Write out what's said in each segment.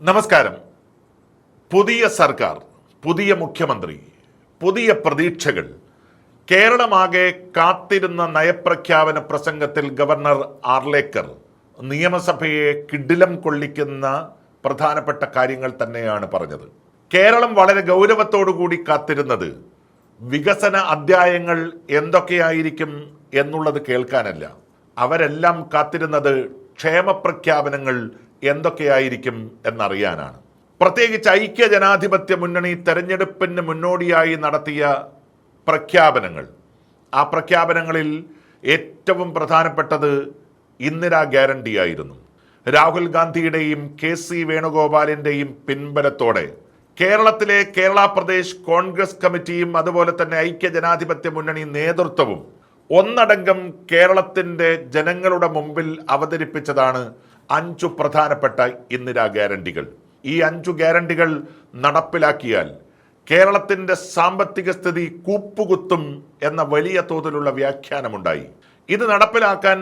നമസ്കാരം. പുതിയ സർക്കാർ, പുതിയ മുഖ്യമന്ത്രി, പുതിയ പ്രതീക്ഷകൾ. കേരളമാകെ കാത്തിരുന്ന നയപ്രഖ്യാപന പ്രസംഗത്തിൽ ഗവർണർ ആർലേക്കർ നിയമസഭയെ കിടിലം കൊള്ളിക്കുന്ന പ്രധാനപ്പെട്ട കാര്യങ്ങൾ തന്നെയാണ് പറഞ്ഞത്. കേരളം വളരെ ഗൗരവത്തോടുകൂടി കാത്തിരുന്നത് വികസന അധ്യായങ്ങൾ എന്തൊക്കെയായിരിക്കും എന്നുള്ളത് കേൾക്കാനല്ല. അവരെല്ലാം കാത്തിരുന്നത് ക്ഷേമപ്രഖ്യാപനങ്ങൾ എന്തൊക്കെയായിരിക്കും എന്നറിയാനാണ്. പ്രത്യേകിച്ച് ഐക്യ ജനാധിപത്യ മുന്നണി തെരഞ്ഞെടുപ്പിന് മുന്നോടിയായി നടത്തിയ പ്രഖ്യാപനങ്ങൾ. ആ പ്രഖ്യാപനങ്ങളിൽ ഏറ്റവും പ്രധാനപ്പെട്ടത് ഇന്ദിരാ ഗ്യാരണ്ടി ആയിരുന്നു. രാഹുൽ ഗാന്ധിയുടെയും KC വേണുഗോപാലിന്റെയും പിൻബലത്തോടെ കേരളത്തിലെ കേരള പ്രദേശ് കോൺഗ്രസ് കമ്മിറ്റിയും അതുപോലെ തന്നെ ഐക്യ ജനാധിപത്യ മുന്നണി നേതൃത്വവും ഒന്നടങ്കം കേരളത്തിന്റെ ജനങ്ങളുടെ മുമ്പിൽ അവതരിപ്പിച്ചതാണ് 5 പ്രധാനപ്പെട്ട ഇന്ദിരാ ഗ്യാരണ്ടികൾ. ഈ 5 ഗ്യാരണ്ടികൾ നടപ്പിലാക്കിയാൽ കേരളത്തിന്റെ സാമ്പത്തിക സ്ഥിതി കൂപ്പുകുത്തും എന്ന വലിയ തോതിലുള്ള വ്യാഖ്യാനമുണ്ടായി. ഇത് നടപ്പിലാക്കാൻ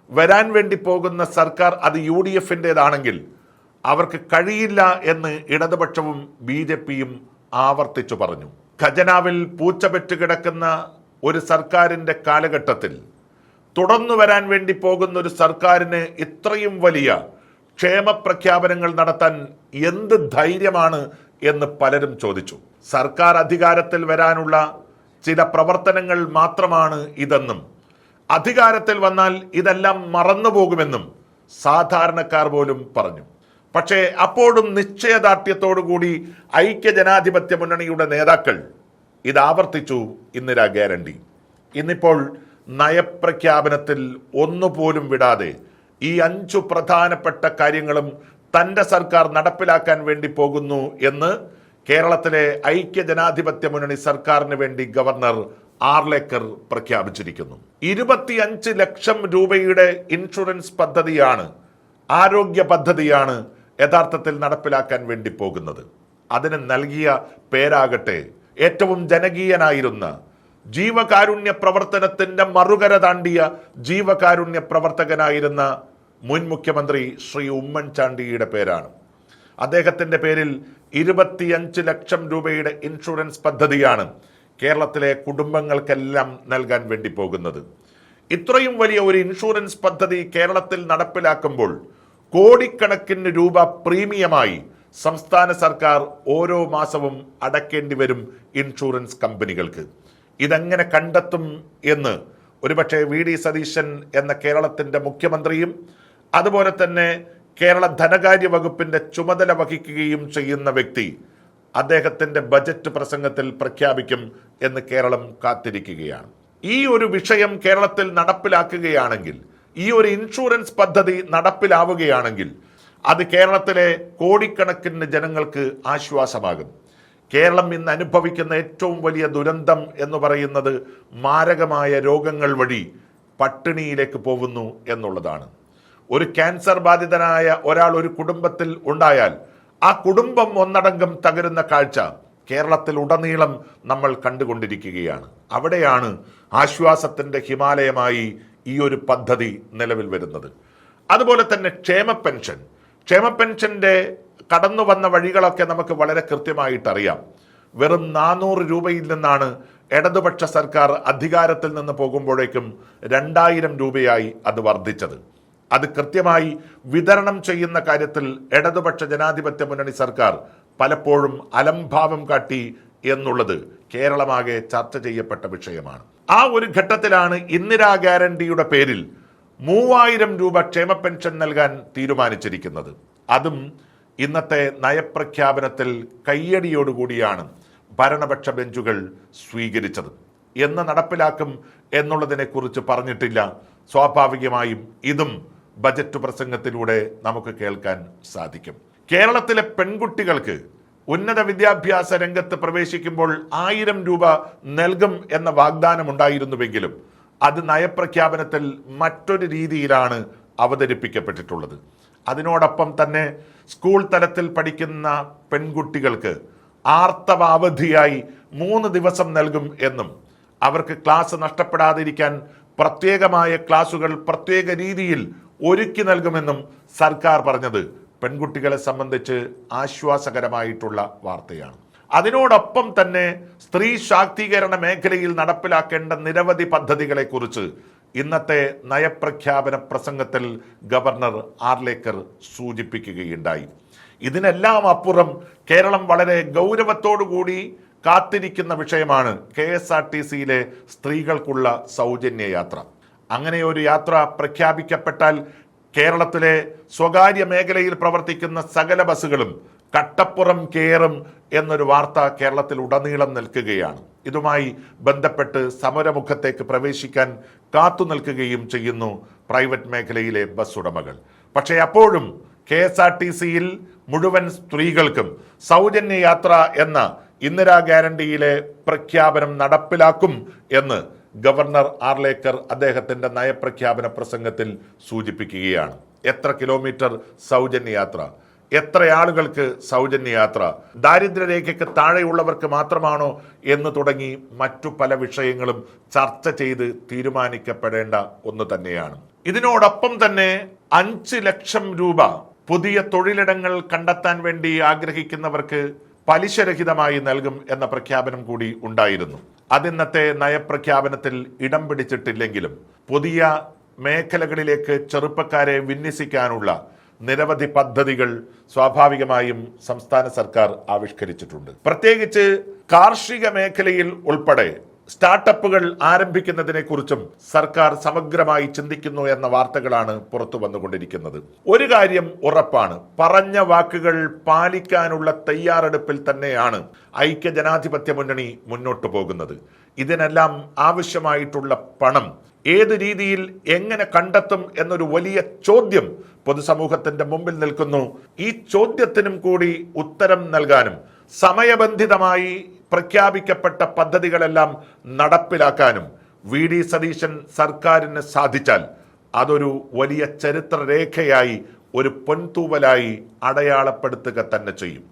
വരാൻ വേണ്ടി പോകുന്ന സർക്കാർ അത് UDF-ൻ്റെതാണെങ്കിൽ അവർക്ക് കഴിയില്ല എന്ന് ഇടതുപക്ഷവും BJP-യും ആവർത്തിച്ചു പറഞ്ഞു. ഖജനാവിൽ പൂച്ച പെറ്റ് കിടക്കുന്ന ഒരു സർക്കാരിന്റെ കാലഘട്ടത്തിൽ തുടർന്നു വരാൻ വേണ്ടി പോകുന്ന ഒരു സർക്കാരിന് ഇത്രയും വലിയ ക്ഷേമ പ്രഖ്യാപനങ്ങൾ നടത്താൻ എന്ത് ധൈര്യമാണ് എന്ന് പലരും ചോദിച്ചു. സർക്കാർ അധികാരത്തിൽ വരാനുള്ള ചില പ്രവർത്തനങ്ങൾ മാത്രമാണ് ഇതെന്നും അധികാരത്തിൽ വന്നാൽ ഇതെല്ലാം മറന്നുപോകുമെന്നും സാധാരണക്കാർ പോലും പറഞ്ഞു. പക്ഷേ അപ്പോഴും നിശ്ചയദാർഢ്യത്തോടുകൂടി ഐക്യ ജനാധിപത്യ മുന്നണിയുടെ നേതാക്കൾ ഇത് ആവർത്തിച്ചു. ഇന്ദിരാ ഗ്യാരണ്ടി ഇന്നിപ്പോൾ നയപ്രഖ്യാപനത്തിൽ ഒന്നുപോലും വിടാതെ ഈ 5 പ്രധാനപ്പെട്ട കാര്യങ്ങളും തന്റെ സർക്കാർ നടപ്പിലാക്കാൻ വേണ്ടി പോകുന്നു എന്ന് കേരളത്തിലെ ഐക്യ ജനാധിപത്യ മുന്നണി സർക്കാരിന് വേണ്ടി ഗവർണർ ആർലേക്കർ പ്രഖ്യാപിച്ചിരിക്കുന്നു. 25 ലക്ഷം രൂപയുടെ ഇൻഷുറൻസ് പദ്ധതിയാണ്, ആരോഗ്യ പദ്ധതിയാണ് യഥാർത്ഥത്തിൽ നടപ്പിലാക്കാൻ വേണ്ടി പോകുന്നത്. അതിന് നൽകിയ പേരാകട്ടെ ഏറ്റവും ജനകീയനായിരുന്ന ജീവകാരുണ്യ പ്രവർത്തനത്തിന്റെ മറുകര താണ്ടിയ ജീവകാരുണ്യ പ്രവർത്തകനായിരുന്ന മുൻ മുഖ്യമന്ത്രി ശ്രീ ഉമ്മൻചാണ്ടിയുടെ പേരാണ്. അദ്ദേഹത്തിന്റെ പേരിൽ 25 ലക്ഷം രൂപയുടെ ഇൻഷുറൻസ് പദ്ധതിയാണ് കേരളത്തിലെ കുടുംബങ്ങൾക്കെല്ലാം നൽകാൻ വേണ്ടി പോകുന്നത്. ഇത്രയും വലിയ ഒരു ഇൻഷുറൻസ് പദ്ധതി കേരളത്തിൽ നടപ്പിലാക്കുമ്പോൾ കോടിക്കണക്കിന് രൂപ പ്രീമിയമായി സംസ്ഥാന സർക്കാർ ഓരോ മാസവും അടയ്ക്കേണ്ടി വരും ഇൻഷുറൻസ് കമ്പനികൾക്ക്. ഇതെങ്ങനെ കണ്ടെത്തും എന്ന് ഒരുപക്ഷെ VD സതീശൻ എന്ന കേരളത്തിന്റെ മുഖ്യമന്ത്രിയും അതുപോലെ തന്നെ കേരള ധനകാര്യ വകുപ്പിന്റെ ചുമതല വഹിക്കുകയും ചെയ്യുന്ന വ്യക്തി അദ്ദേഹത്തിന്റെ ബജറ്റ് പ്രസംഗത്തിൽ പ്രഖ്യാപിക്കും എന്ന് കേരളം കാത്തിരിക്കുകയാണ്. ഈ ഒരു വിഷയം കേരളത്തിൽ നടപ്പിലാക്കുകയാണെങ്കിൽ, ഈ ഒരു ഇൻഷുറൻസ് പദ്ധതി നടപ്പിലാവുകയാണെങ്കിൽ അത് കേരളത്തിലെ കോടിക്കണക്കിന് ജനങ്ങൾക്ക് ആശ്വാസമാകും. കേരളം ഇന്ന് അനുഭവിക്കുന്ന ഏറ്റവും വലിയ ദുരന്തം എന്ന് പറയുന്നത് മാരകമായ രോഗങ്ങൾ വഴി പട്ടിണിയിലേക്ക് പോകുന്നു എന്നുള്ളതാണ്. ഒരു ക്യാൻസർ ബാധിതനായ ഒരാൾ ഒരു കുടുംബത്തിൽ ഉണ്ടായാൽ ആ കുടുംബം ഒന്നടങ്കം തകരുന്ന കാഴ്ച കേരളത്തിൽ ഉടനീളം നമ്മൾ കണ്ടുകൊണ്ടിരിക്കുകയാണ്. അവിടെയാണ് ആശ്വാസത്തിന്റെ ഹിമാലയമായി ഈ ഒരു പദ്ധതി നിലവിൽ വരുന്നത്. അതുപോലെ തന്നെ ക്ഷേമ പെൻഷന്റെ കടന്നു വന്ന വഴികളൊക്കെ നമുക്ക് വളരെ കൃത്യമായിട്ട് അറിയാം. വെറും 400 രൂപയിൽ നിന്നാണ് ഇടതുപക്ഷ സർക്കാർ അധികാരത്തിൽ നിന്ന് പോകുമ്പോഴേക്കും 2000 രൂപയായി അത് വർദ്ധിച്ചത്. അത് കൃത്യമായി വിതരണം ചെയ്യുന്ന കാര്യത്തിൽ ഇടതുപക്ഷ ജനാധിപത്യ മുന്നണി സർക്കാർ പലപ്പോഴും അലംഭാവം കാട്ടി എന്നുള്ളത് കേരളമാകെ ചർച്ച ചെയ്യപ്പെട്ട വിഷയമാണ്. ആ ഒരു ഘട്ടത്തിലാണ് ഇന്ദിരാ ഗ്യാരണ്ടിയുടെ പേരിൽ 3000 രൂപ ക്ഷേമ പെൻഷൻ നൽകാൻ തീരുമാനിച്ചിരിക്കുന്നത്. അതും ഇന്നത്തെ നയപ്രഖ്യാപനത്തിൽ കയ്യടിയോടുകൂടിയാണ് ഭരണപക്ഷ ബെഞ്ചുകൾ സ്വീകരിച്ചത്. എന്ന് നടപ്പിലാക്കും എന്നുള്ളതിനെ കുറിച്ച് പറഞ്ഞിട്ടില്ല. സ്വാഭാവികമായും ഇതും ബജറ്റ് പ്രസംഗത്തിലൂടെ നമുക്ക് കേൾക്കാൻ സാധിക്കും. കേരളത്തിലെ പെൺകുട്ടികൾക്ക് ഉന്നത വിദ്യാഭ്യാസ രംഗത്ത് പ്രവേശിക്കുമ്പോൾ 1000 രൂപ നൽകും എന്ന വാഗ്ദാനം ഉണ്ടായിരുന്നുവെങ്കിലും അത് നയപ്രഖ്യാപനത്തിൽ മറ്റൊരു രീതിയിലാണ് അവതരിപ്പിക്കപ്പെട്ടിട്ടുള്ളത്. അതിനോടൊപ്പം തന്നെ സ്കൂൾ തലത്തിൽ പഠിക്കുന്ന പെൺകുട്ടികൾക്ക് ആർത്തവ അവധിയായി 3 ദിവസം നൽകും എന്നും അവർക്ക് ക്ലാസ് നഷ്ടപ്പെടാതിരിക്കാൻ പ്രത്യേകമായ ക്ലാസുകൾ പ്രത്യേക രീതിയിൽ ഒരുക്കി നൽകുമെന്നും സർക്കാർ പറഞ്ഞത് പെൺകുട്ടികളെ സംബന്ധിച്ച് ആശ്വാസകരമായിട്ടുള്ള വാർത്തയാണ്. അതിനോടൊപ്പം തന്നെ സ്ത്രീ ശാക്തീകരണ മേഖലയിൽ നടപ്പിലാക്കേണ്ട നിരവധി പദ്ധതികളെക്കുറിച്ച് ഇന്നത്തെ നയപ്രഖ്യാപന പ്രസംഗത്തിൽ ഗവർണർ ആർലേക്കർ സൂചിപ്പിക്കുകയുണ്ടായി. ഇതിനെല്ലാം അപ്പുറം കേരളം വളരെ ഗൗരവത്തോടുകൂടി കാത്തിരിക്കുന്ന വിഷയമാണ് KSRTCയിലെ സ്ത്രീകൾക്കുള്ള സൗജന്യ യാത്ര. അങ്ങനെ ഒരു യാത്ര പ്രഖ്യാപിക്കപ്പെട്ടാൽ കേരളത്തിലെ സ്വകാര്യ മേഖലയിൽ പ്രവർത്തിക്കുന്ന സകല ബസ്സുകളും കട്ടപ്പുറം കയറും എന്നൊരു വാർത്ത കേരളത്തിൽ ഉടനീളം നിൽക്കുകയാണ്. ഇതുമായി ബന്ധപ്പെട്ട് സമരമുഖത്തേക്ക് പ്രവേശിക്കാൻ കാത്തു നിൽക്കുകയും ചെയ്യുന്നു പ്രൈവറ്റ് മേഖലയിലെ ബസ് ഉടമകൾ. പക്ഷേ അപ്പോഴും KSRTCയിൽ മുഴുവൻ സ്ത്രീകൾക്കും സൗജന്യ യാത്ര എന്ന ഇന്ദിരാ ഗ്യാരണ്ടിയിലെ പ്രഖ്യാപനം നടപ്പിലാക്കും എന്ന് ഗവർണർ ആർലേക്കർ അദ്ദേഹത്തിന്റെ നയപ്രഖ്യാപന പ്രസംഗത്തിൽ സൂചിപ്പിക്കുകയാണ്. എത്ര കിലോമീറ്റർ സൗജന്യ യാത്ര, എത്ര ആളുകൾക്ക് സൗജന്യ യാത്ര, ദാരിദ്ര്യരേഖയ്ക്ക് താഴെയുള്ളവർക്ക് മാത്രമാണോ എന്ന് തുടങ്ങി മറ്റു പല വിഷയങ്ങളും ചർച്ച ചെയ്ത് തീരുമാനിക്കപ്പെടേണ്ട ഒന്ന് തന്നെയാണ്. ഇതിനോടൊപ്പം തന്നെ 5 ലക്ഷം രൂപ പുതിയ തൊഴിലിടങ്ങൾ കണ്ടെത്താൻ വേണ്ടി ആഗ്രഹിക്കുന്നവർക്ക് പലിശരഹിതമായി നൽകും എന്ന പ്രഖ്യാപനം കൂടി ഉണ്ടായിരുന്നു. അതിന്നത്തെ നയപ്രഖ്യാപനത്തിൽ ഇടം പിടിച്ചിട്ടില്ലെങ്കിലും പുതിയ മേഖലകളിലേക്ക് ചെറുപ്പക്കാരെ വിന്യസിക്കാനുള്ള നിരവധി പദ്ധതികൾ സ്വാഭാവികമായും സംസ്ഥാന സർക്കാർ ആവിഷ്കരിച്ചിട്ടുണ്ട്. പ്രത്യേകിച്ച് കാർഷിക മേഖലയിൽ ഉൾപ്പെടെ സ്റ്റാർട്ടപ്പുകൾ ആരംഭിക്കുന്നതിനെ കുറിച്ചും സർക്കാർ സമഗ്രമായി ചിന്തിക്കുന്നു എന്ന വാർത്തകളാണ് പുറത്തു വന്നുകൊണ്ടിരിക്കുന്നത്. ഒരു കാര്യം ഉറപ്പാണ്, പറഞ്ഞ വാക്കുകൾ പാലിക്കാനുള്ള തയ്യാറെടുപ്പിൽ തന്നെയാണ് ഐക്യജനാധിപത്യ മുന്നണി മുന്നോട്ടു പോകുന്നത്. ഇതിനെല്ലാം ആവശ്യമായിട്ടുള്ള പണം ഏത് രീതിയിൽ എങ്ങനെ കണ്ടെത്തും എന്നൊരു വലിയ ചോദ്യം പൊതുസമൂഹത്തിന്റെ മുമ്പിൽ നിൽക്കുന്നു. ഈ ചോദ്യത്തിനും കൂടി ഉത്തരം നൽകാനും സമയബന്ധിതമായി പ്രഖ്യാപിക്കപ്പെട്ട പദ്ധതികളെല്ലാം നടപ്പിലാക്കാനും VD സതീശൻ സർക്കാരിന് സാധിച്ചാൽ അതൊരു വലിയ ചരിത്രരേഖയായി, ഒരു പൊൻതൂവലായി അടയാളപ്പെടുത്തുക തന്നെ ചെയ്യും.